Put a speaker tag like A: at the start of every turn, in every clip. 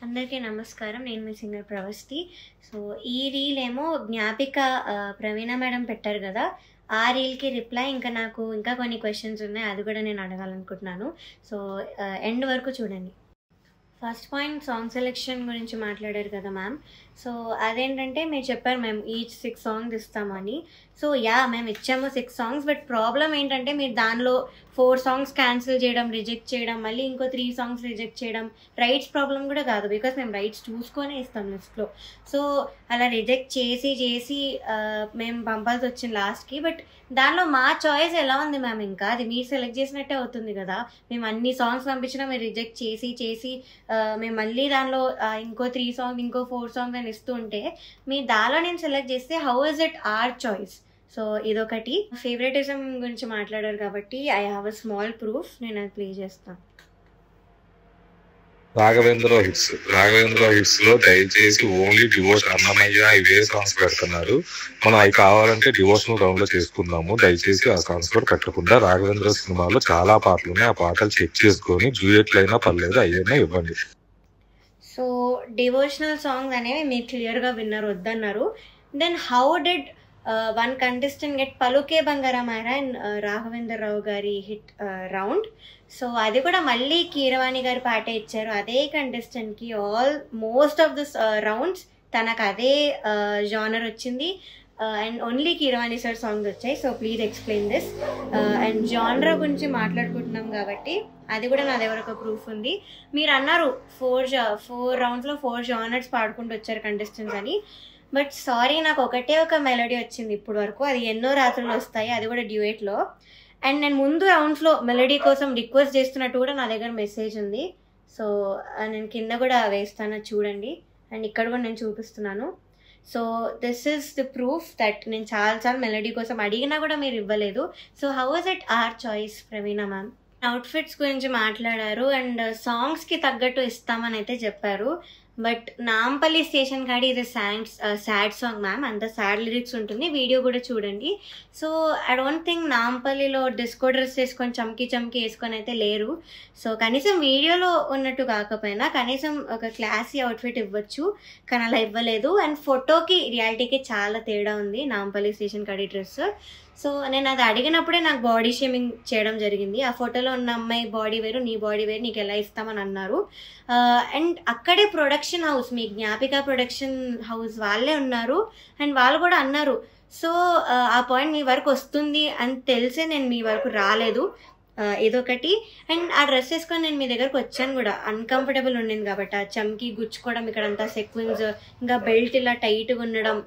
A: అందరికీ నమస్కారం. నేను మీ సింగర్ ప్రవస్తి. సో ఈ రీల్ ఏమో జ్ఞాపిక ప్రవీణ మేడం పెట్టారు కదా, ఆ రీల్కి రిప్లై. నాకు ఇంకా కొన్ని క్వశ్చన్స్ ఉన్నాయి, అది కూడా నేను అడగాలనుకుంటున్నాను. సో ఎండ్ వరకు చూడండి. ఫస్ట్ పాయింట్ సాంగ్ సెలెక్షన్ గురించి మాట్లాడారు కదా మ్యామ్. సో అదేంటంటే మీరు చెప్పారు మేము ఈచ్ 6 సాంగ్స్ ఇస్తామని. సో మేము ఇచ్చాము 6 సాంగ్స్. బట్ ప్రాబ్లం ఏంటంటే మీరు దానిలో 4 సాంగ్స్ క్యాన్సిల్ చేయడం, రిజెక్ట్ చేయడం, మళ్ళీ ఇంకో 3 సాంగ్స్ రిజెక్ట్ చేయడం. రైట్స్ ప్రాబ్లం కూడా కాదు, బికాస్ మేము రైట్స్ చూసుకొనే ఇస్తాం లిస్ట్లో. సో అలా రిజెక్ట్ చేసి మేము పంపాల్సి వచ్చింది లాస్ట్కి. బట్ దానిలో మా చాయిస్ ఎలా ఉంది మ్యామ్? ఇంకా అది మీరు సెలెక్ట్ చేసినట్టే అవుతుంది కదా. మేము అన్ని సాంగ్స్ పంపించినా మీరు రిజెక్ట్ చేసి మేము మళ్ళీ దానిలో ఇంకో 3 సాంగ్స్, ఇంకో 4 సాంగ్స్ అని ఇస్తూ ఉంటే మీ దానిలో నేను సెలెక్ట్ చేస్తే how is it or choice? So ఇదొకటి. ఫేవరెటిజం గురించి మాట్లాడారు కాబట్టి I have a small proof, నేను అది ప్లే చేస్తాను.
B: రాఘవేంద్ర హిట్స్ లో దయచేసి ఓన్లీ డివోర్స్ అన్నమయ్య ఇవే సాంగ్స్ పెడుతున్నారు. మనం అవి కావాలంటే డివోర్షనల్ రౌండ్ లో చేసుకుందాము. దయచేసి ఆ సాంగ్స్ కూడా పెట్టకుండా రాఘవేంద్ర సినిమాలో చాలా పాటలు ఉన్నాయి, ఆ పాటలు చెక్ చేసుకొని డ్యూయెట్లు అయినా పర్లేదు అయ్యైనా ఇవ్వండి.
A: సో డివోషనల్ సాంగ్స్ అనేవి మీరు క్లియర్గా విన్నారు, వద్దన్నారు. Then how did one contestant get పలుకే బంగారమారా అండ్ రాఘవేంద్ర రావు గారి హిట్ రౌండ్? సో అది కూడా మళ్ళీ కీరవాణి గారి పాటే ఇచ్చారు అదే కంటెస్టెంట్కి. మోస్ట్ ఆఫ్ దిస్ రౌండ్స్ తనకు అదే జానర్ వచ్చింది and only Keeravani sir songs వచ్చాయి. So please explain this. And genre గురించి మాట్లాడుకుంటున్నాం కాబట్టి అది కూడా నా దగ్గర ఒక ప్రూఫ్ ఉంది. మీరు అన్నారు 4 రౌండ్స్లో 4 జానర్స్ పాడుకుంటూ వచ్చారు కంటెస్టెంట్స్ అని. బట్ సారీ, నాకు ఒకటే ఒక మెలోడీ వచ్చింది ఇప్పుడు వరకు. అది ఎన్నో రాత్రులు వస్తాయి, అది కూడా డ్యూయెట్లో. అండ్ నేను ముందు రౌండ్స్లో మెలోడీ కోసం రిక్వెస్ట్ చేస్తున్నట్టు కూడా నా దగ్గర మెసేజ్ ఉంది. సో నేను కింద కూడా వేస్తాను, చూడండి. అండ్ ఇక్కడ కూడా నేను చూపిస్తున్నాను. So this is the proof that నేను చాలాసార్లు మెలోడీ కోసం అడిగినా కూడా మీరు ఇవ్వలేదు. So how is it or choice Praveena ma'am? Outfits గురించి మాట్లాడారు అండ్ సాంగ్స్కి తగ్గట్టు ఇస్తామని అయితే చెప్పారు. బట్ నాంపల్లి స్టేషన్ కాడి ఇది సాడ్ సాంగ్ మ్యామ్, అంత సాడ్ లిరిక్స్ ఉంటుంది, వీడియో కూడా చూడండి. సో ఐ డోంట్ థింక్ నాంపల్లిలో డిస్కో డ్రెస్ వేసుకొని చమ్కి వేసుకొని అయితే లేరు. సో కనీసం వీడియోలో ఉన్నట్టు కాకపోయినా కనీసం ఒక క్లాసీ అవుట్ఫిట్ ఇవ్వచ్చు, కానీ అలా ఇవ్వలేదు. అండ్ ఫోటోకి రియాలిటీకి చాలా తేడా ఉంది నాంపల్లి స్టేషన్ కాడి డ్రెస్. సో నేను అది అడిగినప్పుడే నాకు బాడీ షేమింగ్ చేయడం జరిగింది. ఆ ఫోటోలో ఉన్న అమ్మాయి బాడీ వేరు, నీ బాడీ వేరు, నీకు ఎలా ఇస్తామని అన్నారు. అండ్ అక్కడే ప్రొడక్షన్ హౌస్, మీ జ్ఞాపిక ప్రొడక్షన్ హౌస్ వాళ్ళే ఉన్నారు అండ్ వాళ్ళు కూడా అన్నారు. సో ఆ పాయింట్ మీ వరకు వస్తుంది అని తెలిసే నేను మీ వరకు రాలేదు, ఇదొకటి. అండ్ ఆ డ్రెస్ వేసుకొని నేను మీ దగ్గరకు వచ్చాను కూడా, అన్కంఫర్టబుల్ ఉండింది కాబట్టి. ఆ చమ్కి గుచ్చుకోవడం, ఇక్కడంతా సెక్విన్స్, ఇంకా బెల్ట్ ఇలా టైట్గా ఉండడం.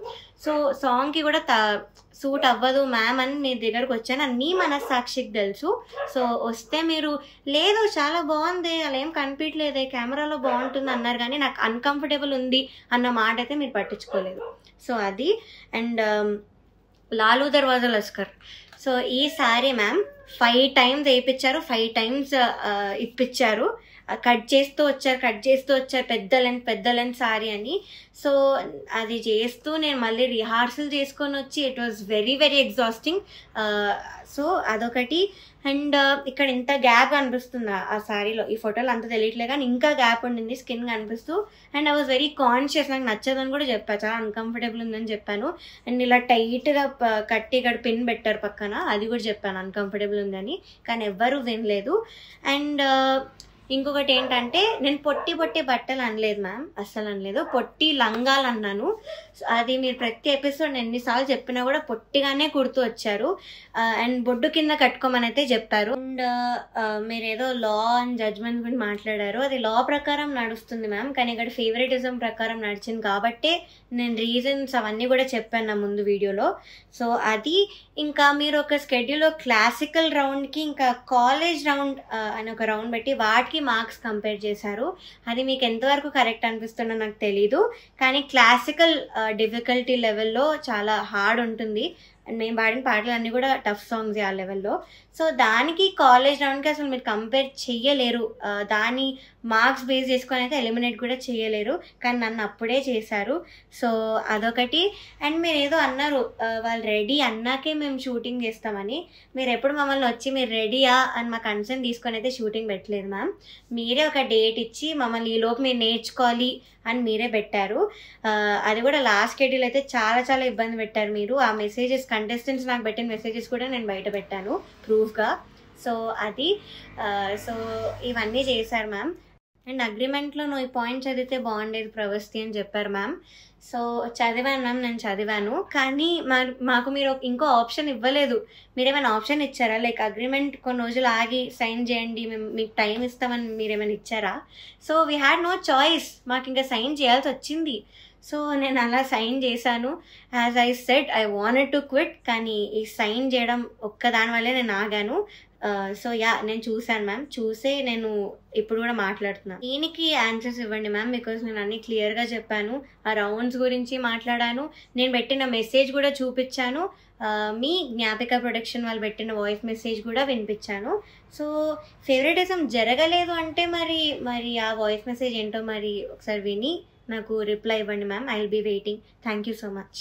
A: సో సాంగ్కి కూడా సూట్ అవ్వదు మ్యామ్ అని మీ దగ్గరకు వచ్చాను, అని మీ మనస్సాక్షికి తెలుసు. సో వస్తే మీరు లేదు చాలా బాగుంది, అలా ఏం కనిపించలేదే, కెమెరాలో బాగుంటుంది అన్నారు, కానీ నాకు అన్కంఫర్టబుల్ ఉంది అన్న మాట అయితే మీరు పట్టించుకోలేదు. సో అది. అండ్ లాలూ దర్వాజా లస్కర్. సో ఈ సారీ మ్యామ్ 5 times వేయించారు, 5 times ఇప్పించారు. కట్ చేస్తూ వచ్చారు పెద్ద లెంత్ సారీ అని. సో అది చేస్తూ నేను మళ్ళీ రిహార్సల్ చేసుకొని వచ్చి it was very very exhausting. So అదొకటి. అండ్ ఇక్కడ ఇంత గ్యాప్ కనిపిస్తుంది ఆ సారీలో, ఈ ఫోటోలో అంత తెలియట్లే కానీ ఇంకా గ్యాప్ ఉండింది స్కిన్ కనిపిస్తూ. And I was very conscious, నాకు నచ్చదని కూడా చెప్పాను, చాలా అన్కంఫర్టబుల్ ఉందని చెప్పాను. అండ్ ఇలా టైట్గా కట్టి ఇక్కడ పిన్ పెట్టారు పక్కన, అది కూడా చెప్పాను అన్కంఫర్టబుల్ ఉందని, కానీ ఎవ్వరూ వినలేదు. అండ్ ఇంకొకటి ఏంటంటే నేను పొట్టి బట్టలు అనలేదు మ్యామ్, అస్సలు అనలేదు, పొట్టి లంగాలు అన్నాను. అది మీరు ప్రతి ఎపిసోడ్ ఎన్నిసార్లు చెప్పినా కూడా పొట్టిగానే కుడుతూ వచ్చారు. అండ్ బొడ్డు కింద కట్టుకోమని అయితే చెప్పారు. అండ్ మీరు ఏదో లా అండ్ జడ్జ్మెంట్ గురించి మాట్లాడారు, అది లా ప్రకారం నడుస్తుంది మ్యామ్, కానీ ఇక్కడ ఫేవరెటిజం ప్రకారం నడిచింది కాబట్టే నేను రీజన్స్ అవన్నీ కూడా చెప్పాను నా ముందు వీడియోలో. సో అది. ఇంకా మీరు ఒక స్కెడ్యూల్లో క్లాసికల్ రౌండ్కి ఇంకా కాలేజ్ రౌండ్ అని ఒక రౌండ్ పెట్టి వాటికి మార్క్స్ కంపేర్ చేశారు. అది మీకు ఎంతవరకు కరెక్ట్ అనిపిస్తుందో నాకు తెలీదు, కానీ క్లాసికల్ డిఫికల్టీ లెవెల్లో చాలా హార్డ్ ఉంటుంది. అండ్ మేము పాడిన పాటలు అన్నీ కూడా టఫ్ సాంగ్స్ ఆ లెవెల్లో. సో దానికి కాలేజ్ రౌండ్కి అసలు మీరు కంపేర్ చెయ్యలేరు. దాని మార్క్స్ బేస్ చేసుకొని అయితే ఎలిమినేట్ కూడా చేయలేరు, కానీ నన్ను అప్పుడే చేశారు. సో అదొకటి. అండ్ మీరు ఏదో అన్నారు వాళ్ళు రెడీ అన్నాకే మేము షూటింగ్ చేస్తామని. మీరు ఎప్పుడు మమ్మల్ని వచ్చి మీరు రెడీయా అని మా కన్సర్న్ తీసుకొని అయితే షూటింగ్ పెట్టలేదు మ్యామ్. మీరే ఒక డేట్ ఇచ్చి మమ్మల్ని ఈలోపు మీరు నేర్చుకోవాలి అని మీరే పెట్టారు. అది కూడా లాస్ట్ షెడ్యూల్ అయితే చాలా చాలా ఇబ్బంది పెట్టారు మీరు. ఆ మెసేజెస్ కంటెస్టెంట్స్ నాకు పెట్టిన మెసేజెస్ కూడా నేను బయట పెట్టాను ప్రూఫ్గా. సో అది సో ఇవన్నీ చేశారు మ్యామ్. అండ్ అగ్రిమెంట్లో నువ్వు ఈ పాయింట్ చదివితే బాగుండేది ప్రవస్తి అని చెప్పారు మ్యామ్. సో చదివాను మ్యామ్, నేను చదివాను. కానీ మాకు మీరు ఇంకో ఆప్షన్ ఇవ్వలేదు. మీరేమైనా ఆప్షన్ ఇచ్చారా? లైక్ అగ్రిమెంట్ కొన్ని రోజులు ఆగి సైన్ చేయండి, మేము మీకు టైం ఇస్తామని మీరేమైనా ఇచ్చారా? So we had no choice, మాకు ఇంకా సైన్ చేయాల్సి వచ్చింది. సో నేను అలా సైన్ చేశాను. As I said I wanted to quit, కానీ ఈ సైన్ చేయడం ఒక్కదాని వల్లే నేను ఆగాను. సో యా, నేను చూశాను మ్యామ్. చూసే నేను ఇప్పుడు కూడా మాట్లాడుతున్నాను. దీనికి ఆన్సర్స్ ఇవ్వండి మ్యామ్, బికాజ్ నేను అన్ని క్లియర్గా చెప్పాను. ఆ రౌండ్స్ గురించి మాట్లాడాను, నేను పెట్టిన మెసేజ్ కూడా చూపించాను, మీ జ్ఞాపిక ప్రొడక్షన్ వాళ్ళు పెట్టిన వాయిస్ మెసేజ్ కూడా వినిపించాను. సో ఫేవరెటిజం జరగలేదు అంటే మరి ఆ వాయిస్ మెసేజ్ ఏంటో మరి ఒకసారి విని నాకు రిప్లై ఇవ్వండి ma'am. I will be waiting. Thank you so much.